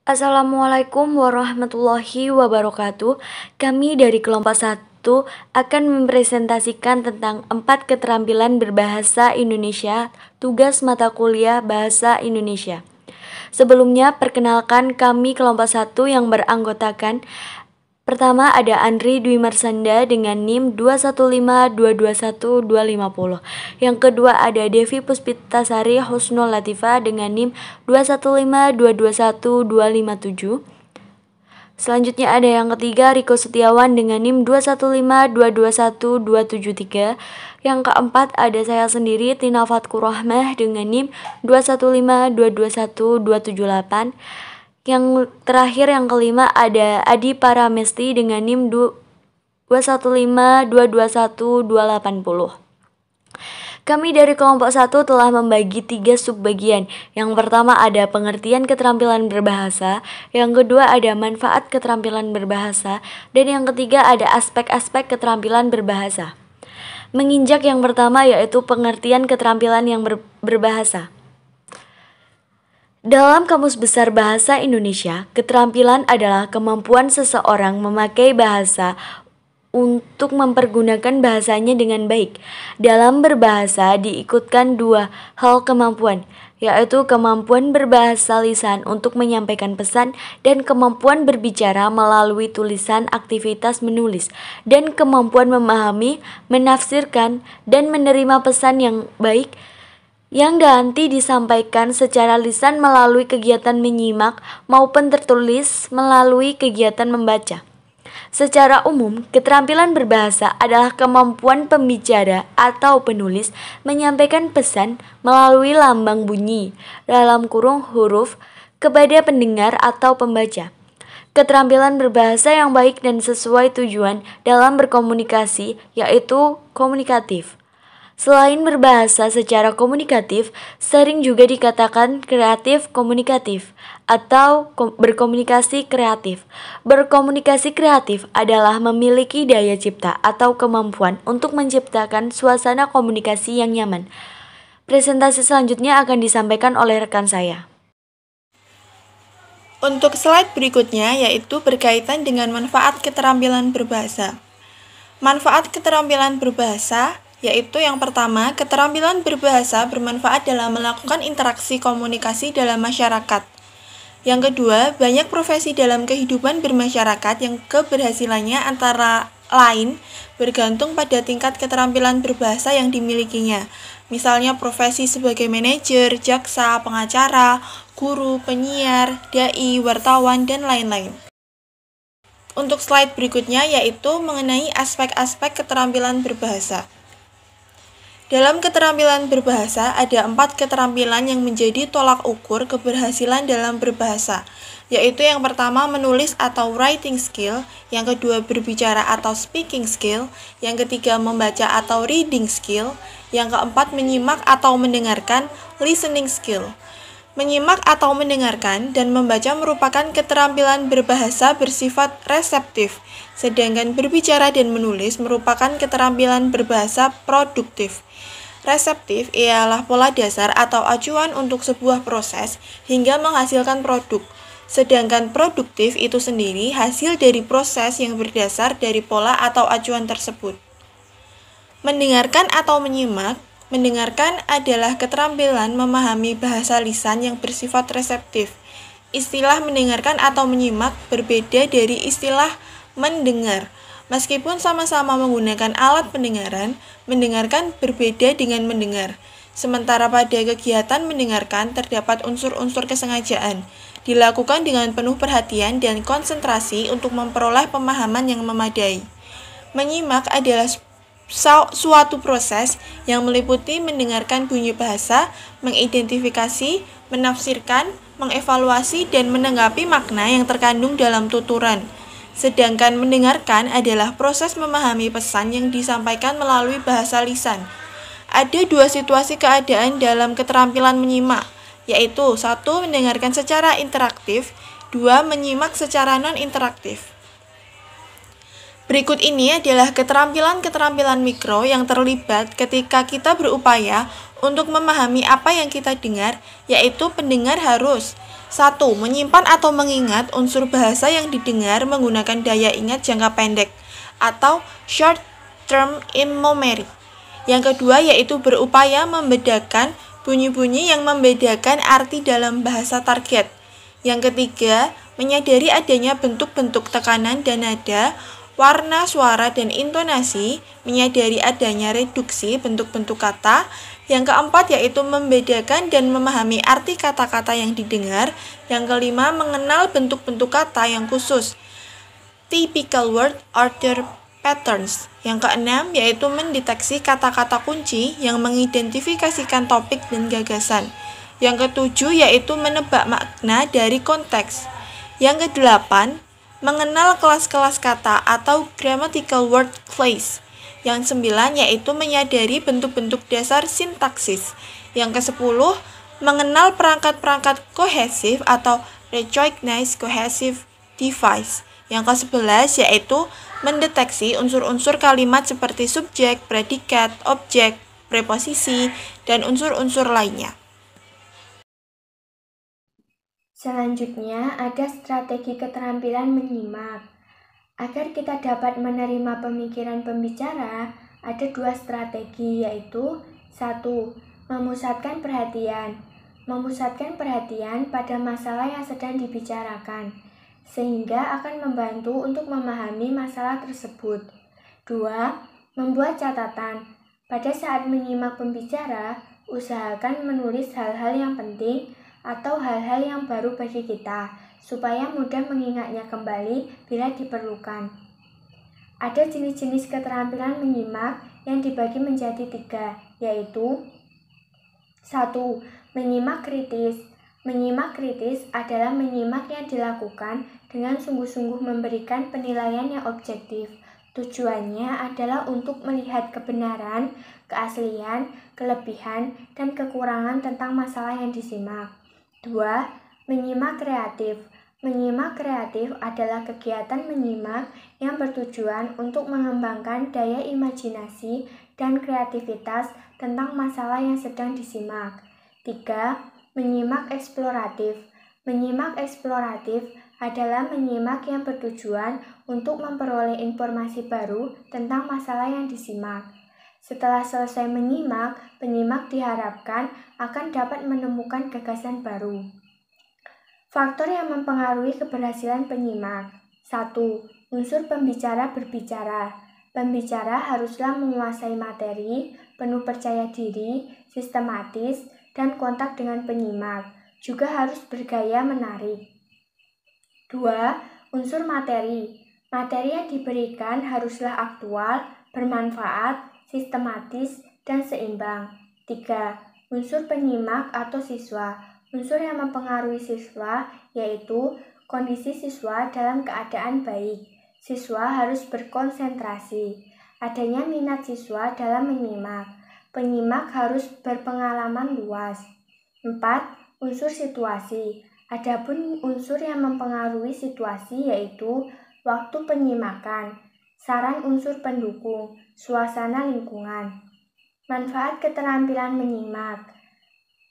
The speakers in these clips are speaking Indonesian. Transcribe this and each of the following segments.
Assalamualaikum warahmatullahi wabarakatuh. Kami dari kelompok 1 akan mempresentasikan tentang 4 keterampilan berbahasa Indonesia, tugas mata kuliah Bahasa Indonesia. Sebelumnya, perkenalkan kami kelompok 1 yang beranggotakan. Pertama ada Andri Dwi Marsanda dengan NIM 215221-250. Yang kedua ada Devi Puspitasari Husnul Latifah dengan NIM 215221-257. Selanjutnya ada yang ketiga Riko Setiawan dengan NIM 215221-273. Yang keempat ada saya sendiri Tina Fatkur Rahmah dengan NIM 215221-278. Yang terakhir yang kelima ada Adi Paramesti dengan NIM 215221-280. Kami dari kelompok 1 telah membagi 3 subbagian. Yang pertama ada pengertian keterampilan berbahasa, yang kedua ada manfaat keterampilan berbahasa, dan yang ketiga ada aspek-aspek keterampilan berbahasa. Menginjak yang pertama yaitu pengertian keterampilan yang berbahasa. Dalam Kamus Besar Bahasa Indonesia, keterampilan adalah kemampuan seseorang memakai bahasa untuk mempergunakan bahasanya dengan baik. Dalam berbahasa diikutkan 2 hal kemampuan, yaitu kemampuan berbahasa lisan untuk menyampaikan pesan dan kemampuan berbicara melalui tulisan aktivitas menulis, dan kemampuan memahami, menafsirkan, dan menerima pesan yang baik yang nanti disampaikan secara lisan melalui kegiatan menyimak maupun tertulis melalui kegiatan membaca. Secara umum, keterampilan berbahasa adalah kemampuan pembicara atau penulis menyampaikan pesan melalui lambang bunyi dalam kurung huruf kepada pendengar atau pembaca. Keterampilan berbahasa yang baik dan sesuai tujuan dalam berkomunikasi yaitu komunikatif. Selain berbahasa secara komunikatif, sering juga dikatakan kreatif komunikatif atau berkomunikasi kreatif. Berkomunikasi kreatif adalah memiliki daya cipta atau kemampuan untuk menciptakan suasana komunikasi yang nyaman. Presentasi selanjutnya akan disampaikan oleh rekan saya. Untuk slide berikutnya yaitu berkaitan dengan manfaat keterampilan berbahasa. Manfaat keterampilan berbahasa yaitu yang pertama, keterampilan berbahasa bermanfaat dalam melakukan interaksi komunikasi dalam masyarakat. Yang kedua, banyak profesi dalam kehidupan bermasyarakat yang keberhasilannya antara lain bergantung pada tingkat keterampilan berbahasa yang dimilikinya. Misalnya profesi sebagai manajer, jaksa, pengacara, guru, penyiar, dai, wartawan, dan lain-lain. Untuk slide berikutnya yaitu mengenai aspek-aspek keterampilan berbahasa. Dalam keterampilan berbahasa, ada 4 keterampilan yang menjadi tolak ukur keberhasilan dalam berbahasa, yaitu yang pertama menulis atau writing skill, yang kedua berbicara atau speaking skill, yang ketiga membaca atau reading skill, yang keempat menyimak atau mendengarkan, listening skill. Menyimak atau mendengarkan dan membaca merupakan keterampilan berbahasa bersifat reseptif, sedangkan berbicara dan menulis merupakan keterampilan berbahasa produktif. Reseptif ialah pola dasar atau acuan untuk sebuah proses hingga menghasilkan produk, sedangkan produktif itu sendiri hasil dari proses yang berdasar dari pola atau acuan tersebut. Mendengarkan atau menyimak. Mendengarkan adalah keterampilan memahami bahasa lisan yang bersifat reseptif. Istilah mendengarkan atau menyimak berbeda dari istilah mendengar. Meskipun sama-sama menggunakan alat pendengaran, mendengarkan berbeda dengan mendengar. Sementara pada kegiatan mendengarkan terdapat unsur-unsur kesengajaan, dilakukan dengan penuh perhatian dan konsentrasi untuk memperoleh pemahaman yang memadai. Menyimak adalah suatu proses yang meliputi mendengarkan bunyi bahasa, mengidentifikasi, menafsirkan, mengevaluasi, dan menanggapi makna yang terkandung dalam tuturan. Sedangkan mendengarkan adalah proses memahami pesan yang disampaikan melalui bahasa lisan. Ada 2 situasi keadaan dalam keterampilan menyimak, yaitu 1. Mendengarkan secara interaktif, 2. Menyimak secara non-interaktif. Berikut ini adalah keterampilan-keterampilan mikro yang terlibat ketika kita berupaya untuk memahami apa yang kita dengar, yaitu pendengar harus 1. Menyimpan atau mengingat unsur bahasa yang didengar menggunakan daya ingat jangka pendek atau short term memory. Yang kedua yaitu berupaya membedakan bunyi-bunyi yang membedakan arti dalam bahasa target. Yang ketiga, menyadari adanya bentuk-bentuk tekanan dan nada, warna, suara, dan intonasi, menyadari adanya reduksi bentuk-bentuk kata. Yang keempat yaitu membedakan dan memahami arti kata-kata yang didengar. Yang kelima, mengenal bentuk-bentuk kata yang khusus, typical word order patterns. Yang keenam yaitu mendeteksi kata-kata kunci yang mengidentifikasikan topik dan gagasan. Yang ketujuh yaitu menebak makna dari konteks. Yang kedelapan, mengenal kelas-kelas kata atau grammatical word class. Yang sembilan yaitu menyadari bentuk-bentuk dasar sintaksis. Yang kesepuluh, mengenal perangkat-perangkat kohesif atau recognize cohesive device. Yang ke-11 yaitu mendeteksi unsur-unsur kalimat seperti subjek, predikat, objek, preposisi, dan unsur-unsur lainnya. Selanjutnya, ada strategi keterampilan menyimak. Agar kita dapat menerima pemikiran pembicara, ada dua strategi, yaitu 1. Memusatkan perhatian. Memusatkan perhatian pada masalah yang sedang dibicarakan, sehingga akan membantu untuk memahami masalah tersebut. 2. Membuat catatan. Pada saat menyimak pembicara, usahakan menulis hal-hal yang penting atau hal-hal yang baru bagi kita, supaya mudah mengingatnya kembali bila diperlukan. Ada jenis-jenis keterampilan menyimak yang dibagi menjadi 3, yaitu 1. Menyimak kritis. Menyimak kritis adalah menyimak yang dilakukan dengan sungguh-sungguh memberikan penilaian yang objektif. Tujuannya adalah untuk melihat kebenaran, keaslian, kelebihan, dan kekurangan tentang masalah yang disimak. 2. Menyimak kreatif. Menyimak kreatif adalah kegiatan menyimak yang bertujuan untuk mengembangkan daya imajinasi dan kreativitas tentang masalah yang sedang disimak. 3. Menyimak eksploratif. Menyimak eksploratif adalah menyimak yang bertujuan untuk memperoleh informasi baru tentang masalah yang disimak. Setelah selesai menyimak, penyimak diharapkan akan dapat menemukan gagasan baru. Faktor yang mempengaruhi keberhasilan penyimak. 1. Unsur pembicara berbicara. Pembicara haruslah menguasai materi, penuh percaya diri, sistematis, dan kontak dengan penyimak. Juga harus bergaya menarik. 2. Unsur materi. Materi yang diberikan haruslah aktual, bermanfaat, sistematis, dan seimbang. 3. Unsur penyimak atau siswa. Unsur yang mempengaruhi siswa yaitu kondisi siswa dalam keadaan baik. Siswa harus berkonsentrasi. Adanya minat siswa dalam menyimak. Penyimak harus berpengalaman luas. 4. Unsur situasi. Adapun unsur yang mempengaruhi situasi yaitu waktu penyimakan, saran unsur pendukung, suasana lingkungan. Manfaat keterampilan menyimak.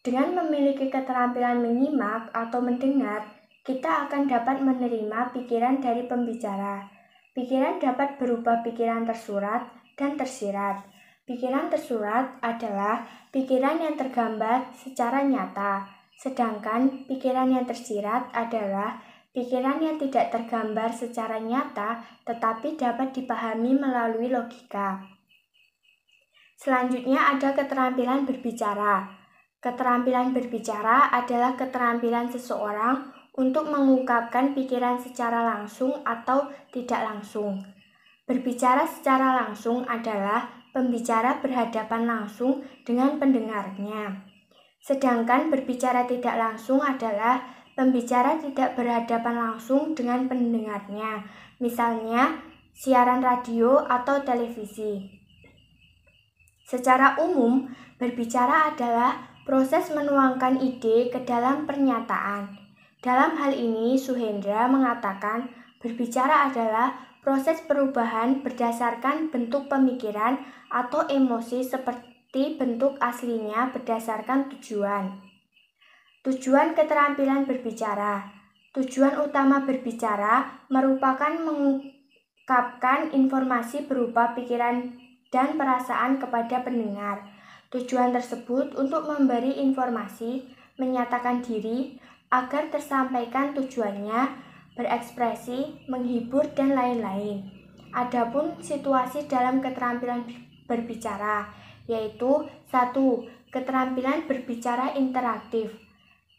Dengan memiliki keterampilan menyimak atau mendengar, kita akan dapat menerima pikiran dari pembicara. Pikiran dapat berupa pikiran tersurat dan tersirat. Pikiran tersurat adalah pikiran yang tergambar secara nyata, sedangkan pikiran yang tersirat adalah pikiran yang tidak tergambar secara nyata tetapi dapat dipahami melalui logika. Selanjutnya ada keterampilan berbicara. Keterampilan berbicara adalah keterampilan seseorang untuk mengungkapkan pikiran secara langsung atau tidak langsung. Berbicara secara langsung adalah pembicara berhadapan langsung dengan pendengarnya. Sedangkan berbicara tidak langsung adalah pembicara tidak berhadapan langsung dengan pendengarnya, misalnya siaran radio atau televisi. Secara umum, berbicara adalah proses menuangkan ide ke dalam pernyataan. Dalam hal ini, Suhendra mengatakan berbicara adalah proses perubahan berdasarkan bentuk pemikiran atau emosi seperti bentuk aslinya berdasarkan tujuan. Tujuan keterampilan berbicara. Tujuan utama berbicara merupakan mengungkapkan informasi berupa pikiran dan perasaan kepada pendengar. Tujuan tersebut untuk memberi informasi, menyatakan diri, agar tersampaikan tujuannya, berekspresi, menghibur, dan lain-lain. Adapun situasi dalam keterampilan berbicara, yaitu 1. Keterampilan berbicara interaktif.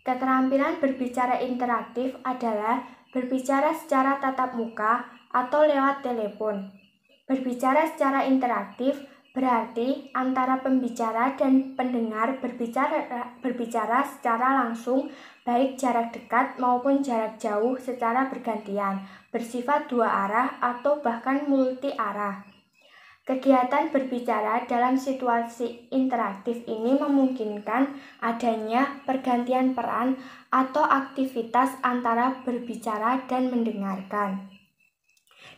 Keterampilan berbicara interaktif adalah berbicara secara tatap muka atau lewat telepon. Berbicara secara interaktif berarti antara pembicara dan pendengar berbicara secara langsung, baik jarak dekat maupun jarak jauh secara bergantian, bersifat dua arah atau bahkan multi arah. Kegiatan berbicara dalam situasi interaktif ini memungkinkan adanya pergantian peran atau aktivitas antara berbicara dan mendengarkan.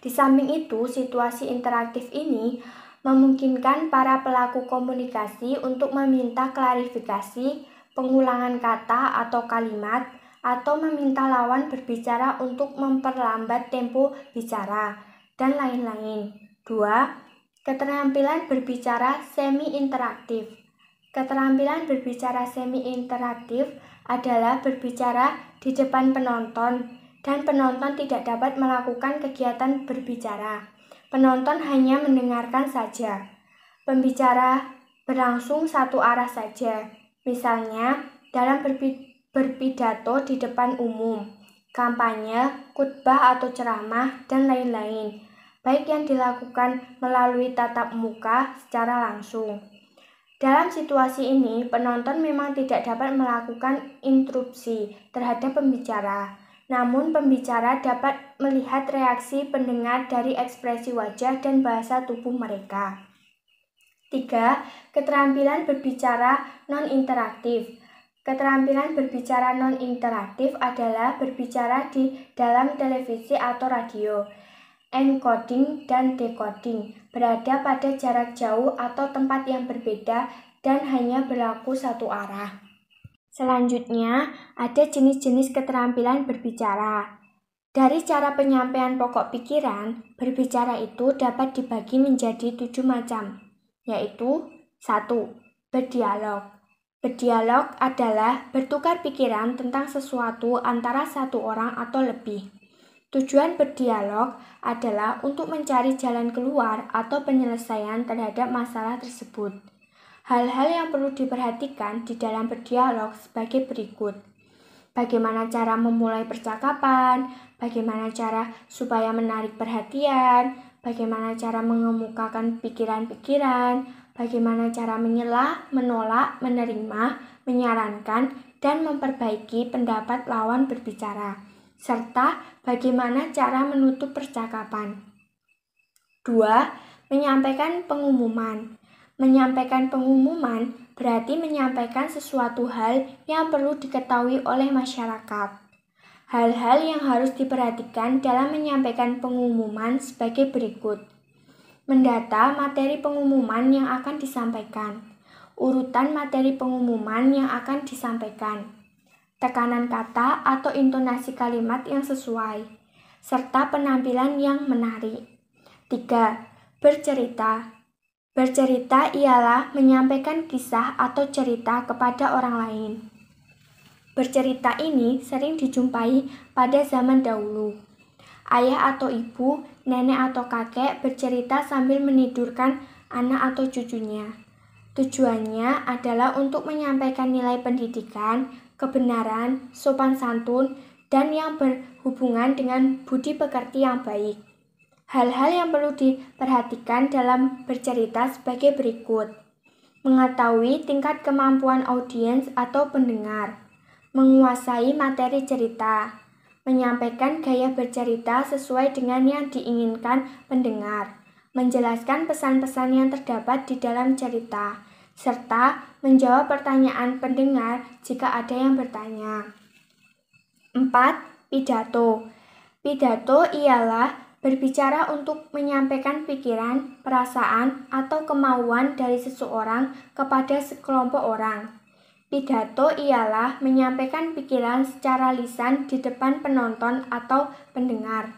Di samping itu, situasi interaktif ini memungkinkan para pelaku komunikasi untuk meminta klarifikasi, pengulangan kata atau kalimat, atau meminta lawan berbicara untuk memperlambat tempo bicara, dan lain-lain. 2. Keterampilan berbicara semi-interaktif. Keterampilan berbicara semi-interaktif adalah berbicara di depan penonton, dan penonton tidak dapat melakukan kegiatan berbicara. Penonton hanya mendengarkan saja. Pembicara berlangsung satu arah saja, misalnya dalam berpidato di depan umum, kampanye, khutbah atau ceramah, dan lain-lain, baik yang dilakukan melalui tatap muka secara langsung. Dalam situasi ini, penonton memang tidak dapat melakukan interupsi terhadap pembicara. Namun, pembicara dapat melihat reaksi pendengar dari ekspresi wajah dan bahasa tubuh mereka. 3. Keterampilan berbicara non-interaktif. Keterampilan berbicara non-interaktif adalah berbicara di dalam televisi atau radio. Encoding dan decoding berada pada jarak jauh atau tempat yang berbeda dan hanya berlaku satu arah. Selanjutnya, ada jenis-jenis keterampilan berbicara. Dari cara penyampaian pokok pikiran, berbicara itu dapat dibagi menjadi 7 macam, yaitu 1. Berdialog. Berdialog adalah bertukar pikiran tentang sesuatu antara satu orang atau lebih. Tujuan berdialog adalah untuk mencari jalan keluar atau penyelesaian terhadap masalah tersebut. Hal-hal yang perlu diperhatikan di dalam berdialog sebagai berikut. Bagaimana cara memulai percakapan, bagaimana cara supaya menarik perhatian, bagaimana cara mengemukakan pikiran-pikiran, bagaimana cara menyela, menolak, menerima, menyarankan, dan memperbaiki pendapat lawan berbicara, serta bagaimana cara menutup percakapan. 2. Menyampaikan pengumuman. Menyampaikan pengumuman berarti menyampaikan sesuatu hal yang perlu diketahui oleh masyarakat. Hal-hal yang harus diperhatikan dalam menyampaikan pengumuman sebagai berikut. Mendata materi pengumuman yang akan disampaikan. Urutan materi pengumuman yang akan disampaikan. Tekanan kata atau intonasi kalimat yang sesuai, serta penampilan yang menarik. 3. Bercerita. Bercerita ialah menyampaikan kisah atau cerita kepada orang lain. Bercerita ini sering dijumpai pada zaman dahulu. Ayah atau ibu, nenek atau kakek bercerita sambil menidurkan anak atau cucunya. Tujuannya adalah untuk menyampaikan nilai pendidikan, kebenaran, sopan santun, dan yang berhubungan dengan budi pekerti yang baik. Hal-hal yang perlu diperhatikan dalam bercerita sebagai berikut. Mengetahui tingkat kemampuan audiens atau pendengar. Menguasai materi cerita. Menyampaikan gaya bercerita sesuai dengan yang diinginkan pendengar. Menjelaskan pesan-pesan yang terdapat di dalam cerita. Serta menjawab pertanyaan pendengar jika ada yang bertanya. 4. Pidato. Pidato ialah berbicara untuk menyampaikan pikiran, perasaan, atau kemauan dari seseorang kepada sekelompok orang. Pidato ialah menyampaikan pikiran secara lisan di depan penonton atau pendengar.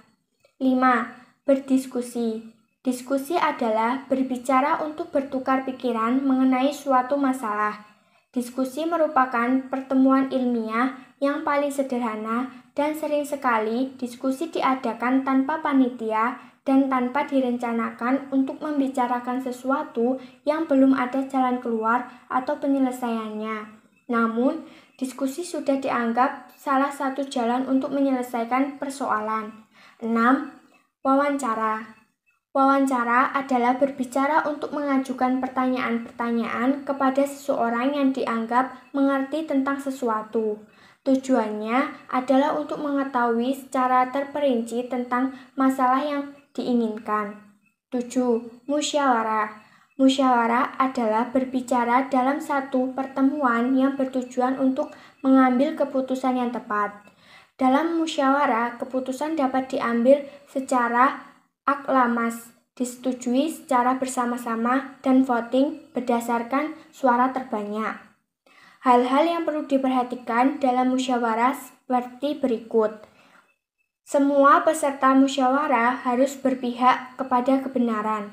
5. Berdiskusi. Diskusi adalah berbicara untuk bertukar pikiran mengenai suatu masalah. Diskusi merupakan pertemuan ilmiah yang paling sederhana dan sering sekali diskusi diadakan tanpa panitia dan tanpa direncanakan untuk membicarakan sesuatu yang belum ada jalan keluar atau penyelesaiannya. Namun, diskusi sudah dianggap salah satu jalan untuk menyelesaikan persoalan. 6. Wawancara. Wawancara adalah berbicara untuk mengajukan pertanyaan-pertanyaan kepada seseorang yang dianggap mengerti tentang sesuatu. Tujuannya adalah untuk mengetahui secara terperinci tentang masalah yang diinginkan. 7. Musyawarah. Musyawarah adalah berbicara dalam satu pertemuan yang bertujuan untuk mengambil keputusan yang tepat. Dalam musyawarah, keputusan dapat diambil secara aklamas, disetujui secara bersama-sama, dan voting berdasarkan suara terbanyak. Hal-hal yang perlu diperhatikan dalam musyawarah seperti berikut. Semua peserta musyawarah harus berpihak kepada kebenaran.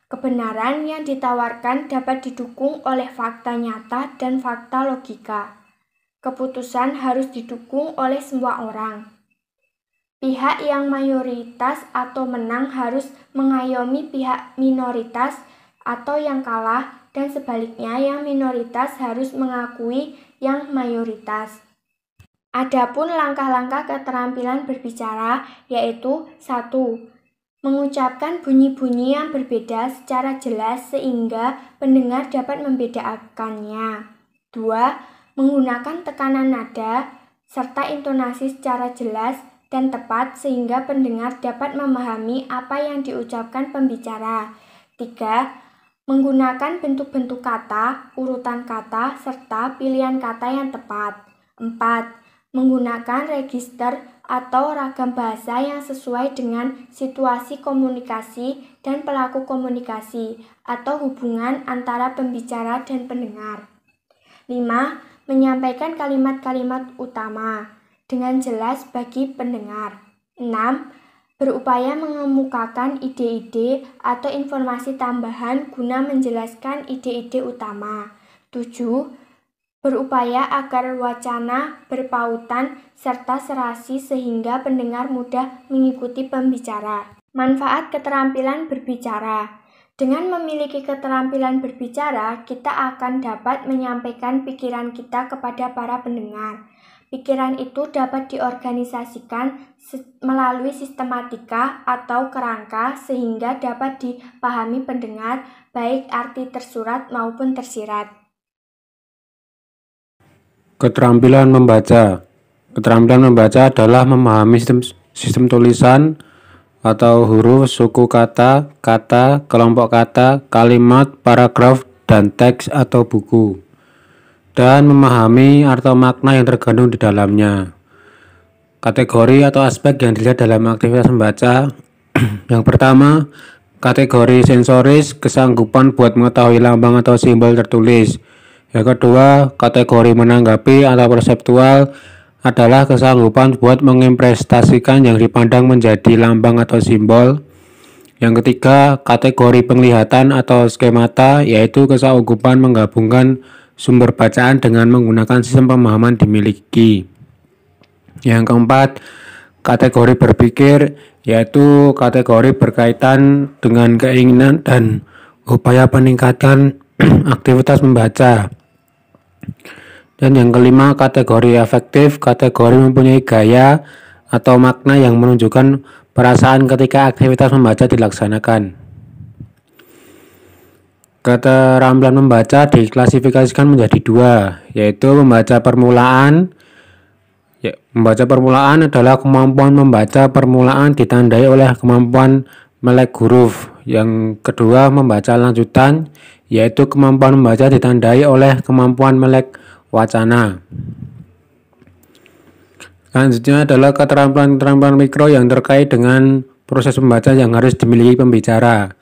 Kebenaran yang ditawarkan dapat didukung oleh fakta nyata dan fakta logika. Keputusan harus didukung oleh semua orang. Pihak yang mayoritas atau menang harus mengayomi pihak minoritas atau yang kalah, dan sebaliknya yang minoritas harus mengakui yang mayoritas. Adapun langkah-langkah keterampilan berbicara yaitu 1. Mengucapkan bunyi-bunyi yang berbeda secara jelas sehingga pendengar dapat membedakannya. 2. Menggunakan tekanan nada serta intonasi secara jelas dan tepat sehingga pendengar dapat memahami apa yang diucapkan pembicara. 3. Menggunakan bentuk-bentuk kata, urutan kata, serta pilihan kata yang tepat. 4. Menggunakan register atau ragam bahasa yang sesuai dengan situasi komunikasi dan pelaku komunikasi atau hubungan antara pembicara dan pendengar. 5. Menyampaikan kalimat-kalimat utama dengan jelas bagi pendengar. 6. Berupaya mengemukakan ide-ide atau informasi tambahan guna menjelaskan ide-ide utama. 7. Berupaya agar wacana berpautan serta serasi sehingga pendengar mudah mengikuti pembicara. Manfaat keterampilan berbicara. Dengan memiliki keterampilan berbicara, kita akan dapat menyampaikan pikiran kita kepada para pendengar. Pikiran itu dapat diorganisasikan melalui sistematika atau kerangka sehingga dapat dipahami pendengar, baik arti tersurat maupun tersirat. Keterampilan membaca. Keterampilan membaca adalah memahami sistem tulisan atau huruf, suku kata, kelompok kata, kalimat, paragraf, dan teks atau buku, dan memahami arti makna yang terkandung di dalamnya. Kategori atau aspek yang dilihat dalam aktivitas membaca. Yang pertama, kategori sensoris, kesanggupan buat mengetahui lambang atau simbol tertulis. Yang kedua, kategori menanggapi atau perseptual adalah kesanggupan buat mengimpresentasikan yang dipandang menjadi lambang atau simbol. Yang ketiga, kategori penglihatan atau skemata, yaitu kesanggupan menggabungkan sumber bacaan dengan menggunakan sistem pemahaman dimiliki. Yang keempat, kategori berpikir, yaitu kategori berkaitan dengan keinginan dan upaya peningkatan aktivitas membaca. Dan yang kelima, kategori afektif, kategori mempunyai gaya atau makna yang menunjukkan perasaan ketika aktivitas membaca dilaksanakan. Keterampilan membaca diklasifikasikan menjadi dua, yaitu membaca permulaan. Membaca permulaan adalah kemampuan membaca permulaan ditandai oleh kemampuan melek huruf. Yang kedua, membaca lanjutan, yaitu kemampuan membaca ditandai oleh kemampuan melek wacana. Selanjutnya adalah keterampilan mikro yang terkait dengan proses membaca yang harus dimiliki pembicara.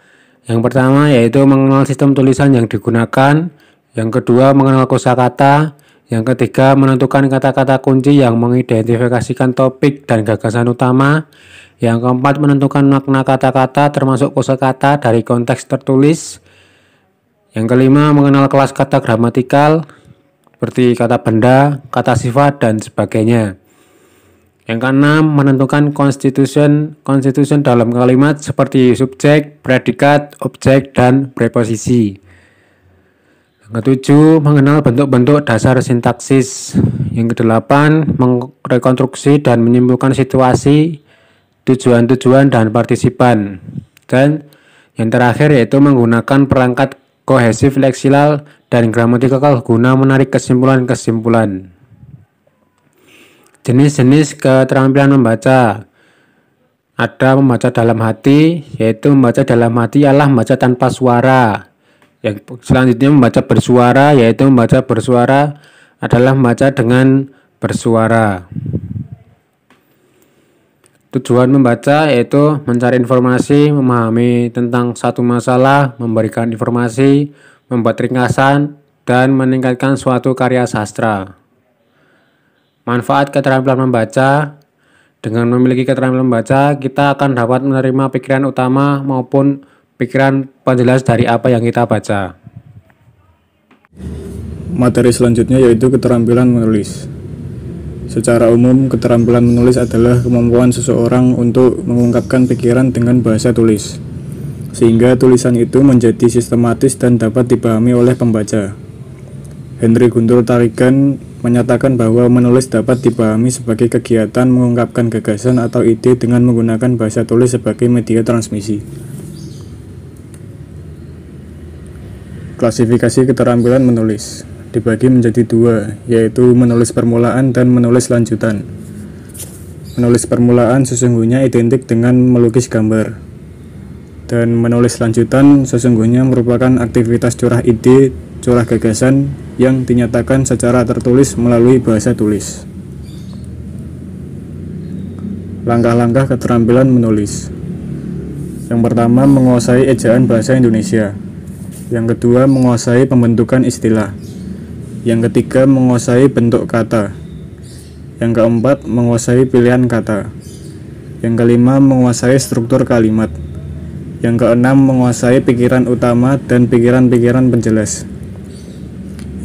Yang pertama yaitu mengenal sistem tulisan yang digunakan, yang kedua mengenal kosakata, yang ketiga menentukan kata-kata kunci yang mengidentifikasikan topik dan gagasan utama, yang keempat menentukan makna kata-kata termasuk kosakata dari konteks tertulis, yang kelima mengenal kelas kata gramatikal seperti kata benda, kata sifat, dan sebagainya. Yang keenam, menentukan constitution dalam kalimat seperti subjek, predikat, objek, dan preposisi. Yang ketujuh, mengenal bentuk-bentuk dasar sintaksis. Yang kedelapan, merekonstruksi dan menyimpulkan situasi, tujuan-tujuan, dan partisipan. Dan yang terakhir yaitu menggunakan perangkat kohesif, leksikal, dan gramatikal guna menarik kesimpulan-kesimpulan. Jenis-jenis keterampilan membaca. Ada membaca dalam hati, yaitu membaca dalam hati ialah membaca tanpa suara. Yang selanjutnya membaca bersuara, yaitu membaca bersuara adalah membaca dengan bersuara. Tujuan membaca yaitu mencari informasi, memahami tentang satu masalah, memberikan informasi, membuat ringkasan, dan meningkatkan suatu karya sastra. Manfaat keterampilan membaca. Dengan memiliki keterampilan membaca, kita akan dapat menerima pikiran utama maupun pikiran penjelas dari apa yang kita baca. Materi selanjutnya yaitu keterampilan menulis. Secara umum, keterampilan menulis adalah kemampuan seseorang untuk mengungkapkan pikiran dengan bahasa tulis, sehingga tulisan itu menjadi sistematis dan dapat dipahami oleh pembaca. Henry Guntur Tarigan menyatakan bahwa menulis dapat dipahami sebagai kegiatan mengungkapkan gagasan atau ide dengan menggunakan bahasa tulis sebagai media transmisi. Klasifikasi keterampilan menulis dibagi menjadi dua, yaitu menulis permulaan dan menulis lanjutan. Menulis permulaan sesungguhnya identik dengan melukis gambar, dan menulis lanjutan sesungguhnya merupakan aktivitas curah ide, curah gagasan yang dinyatakan secara tertulis melalui bahasa tulis. Langkah-langkah keterampilan menulis. Yang pertama, menguasai ejaan bahasa Indonesia. Yang kedua, menguasai pembentukan istilah. Yang ketiga, menguasai bentuk kata. Yang keempat, menguasai pilihan kata. Yang kelima, menguasai struktur kalimat. Yang keenam, menguasai pikiran utama dan pikiran-pikiran penjelas.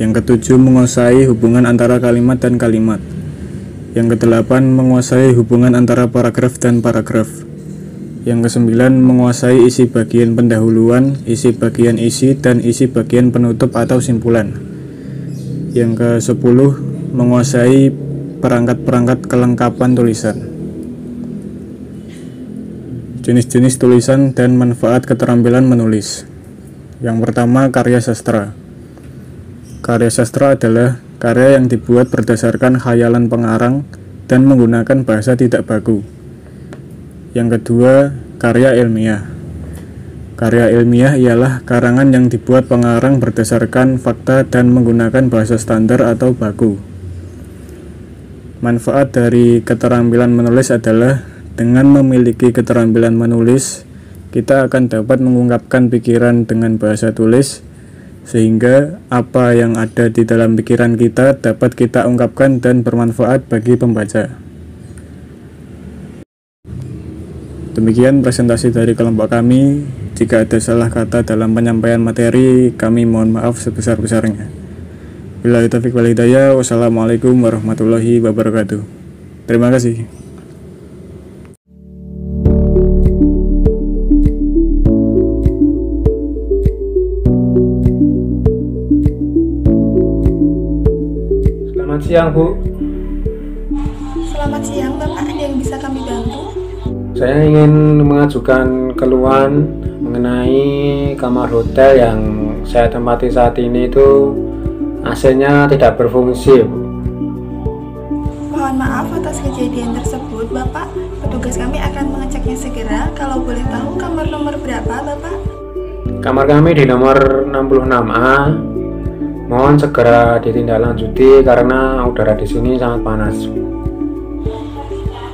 Yang ketujuh, menguasai hubungan antara kalimat dan kalimat. Yang kedelapan, menguasai hubungan antara paragraf dan paragraf. Yang kesembilan, menguasai isi bagian pendahuluan, isi bagian isi, dan isi bagian penutup atau simpulan. Yang ke-10, menguasai perangkat-perangkat kelengkapan tulisan. Jenis-jenis tulisan dan manfaat keterampilan menulis. Yang pertama, karya sastra. Karya sastra adalah karya yang dibuat berdasarkan khayalan pengarang dan menggunakan bahasa tidak baku. Yang kedua, karya ilmiah. Karya ilmiah ialah karangan yang dibuat pengarang berdasarkan fakta dan menggunakan bahasa standar atau baku. Manfaat dari keterampilan menulis adalah dengan memiliki keterampilan menulis, kita akan dapat mengungkapkan pikiran dengan bahasa tulis, sehingga apa yang ada di dalam pikiran kita dapat kita ungkapkan dan bermanfaat bagi pembaca. Demikian presentasi dari kelompok kami. Jika ada salah kata dalam penyampaian materi, kami mohon maaf sebesar-besarnya. Billahi taufiq wal hidayah. Wassalamualaikum warahmatullahi wabarakatuh. Terima kasih. Selamat siang, Bu. Selamat siang, Bapak. Ada yang bisa kami bantu? Saya ingin mengajukan keluhan mengenai kamar hotel yang saya tempati saat ini itu AC-nya tidak berfungsi, Bu. Mohon maaf atas kejadian tersebut, Bapak. Petugas kami akan mengeceknya segera. Kalau boleh tahu kamar nomor berapa, Bapak? Kamar kami di nomor 66A. Mohon segera ditindaklanjuti karena udara di sini sangat panas.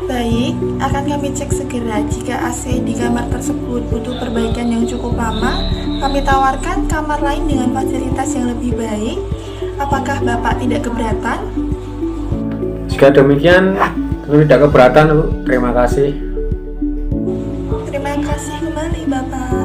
Baik. Baik, akan kami cek segera. Jika AC di kamar tersebut butuh perbaikan yang cukup lama, kami tawarkan kamar lain dengan fasilitas yang lebih baik. Apakah Bapak tidak keberatan? Jika demikian, tentu tidak keberatan, Bu. Terima kasih. Terima kasih kembali, Bapak.